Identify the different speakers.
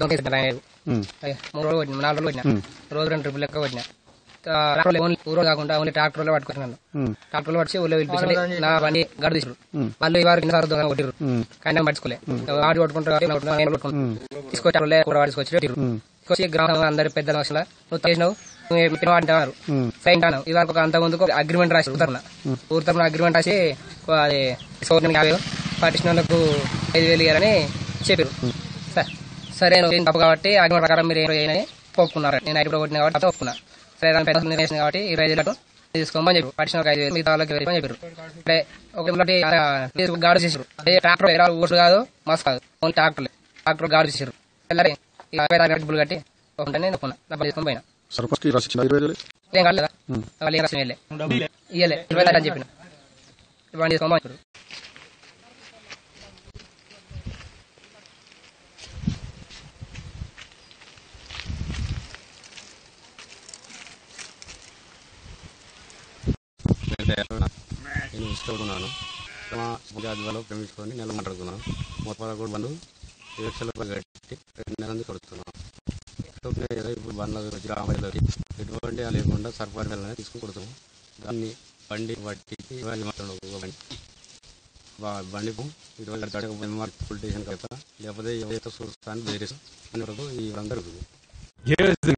Speaker 1: దొంగ 3 రోజులు కొట్టినా 4 రోజులు కొట్టినా రోజు 2 ట్రిప్పులు లెక్క కొట్టినా ఊరో కాకుండా ఓన్లీ ట్రాక్టర్లో పట్టుకున్నాను ట్రాక్టర్లో పట్టి ఊళ్ళో పిలిపించి నా బండి గడు తీసారు వాళ్ళు ఇవారు కింద దొంగ కొట్టిరు కానీ పట్టుకోలే ఆడి కొట్టుకుంటారు తీసుకొచ్చి కూడా తీసుకొచ్చి తీసుకొచ్చి గ్రామం అందరి పెద్దల వస్తున్నా నువ్వు చేసినావు నువ్వు అంటున్నారు సైన్ అన్నావు ఇవాళ అంత ముందుకు అగ్రిమెంట్ రాసి ఊరు తరఫున అగ్రిమెంట్ రాసి అది 50 పట్టించిన వాళ్ళకు 5,000 ఇయ్యారని చెప్పారు సరే నువ్వు తప్పు కాబట్టి అగ్రిమెంట్ ప్రకారం మీరు ఏమైనా ఒప్పుకున్నారు నేను ఐదు కొట్టిన కాబట్టి ఒప్పుకున్నా సరే దాని పెద్ద వేసిన కాబట్టి 25,000 తీసుకోమని చెప్పారు పట్టిన 5,000 మిగతా వాళ్ళకి అని చెప్పారు ఒకటి గాడు చేసారు ట్రాక్టర్ ఊరు కాదు మస్తు కాదు ఓన్లీ ట్రాక్టర్ గాడు చేసారు వెళ్ళారు 50,000 డబ్బులు కట్టి ఒకటే నేను ఒప్పుకున్నా డబ్బులు తీసుకొని పోయినా ఏం కాదు వాళ్ళు ఏం రాసిన ఇయ్యలే 20,000 అని చెప్పిన బండి తీసుకోమని చెప్పారు.
Speaker 2: నేను ఇష్టపడుతున్నాను జాతిలో ప్రేమించుకొని నెల మాట్లాడుతున్నాను మొత్తం కూడా బంధు 7 లక్షల రూపాయలు కట్టి 2 నెలల నుంచి కొడుతున్నాను. ఇప్పుడు బండ్లకి గ్రామాలకి ఎటువంటి లేకుండా సర్పంచ్ వెళ్ళని తీసుకుని కొడుతున్నాం. దాన్ని బండి పట్టికి బండి 20 పోలీస్ స్టేషన్ కదా లేకపోతే ఎవరైతే చూస్తాను వేరే ఈ అందరూ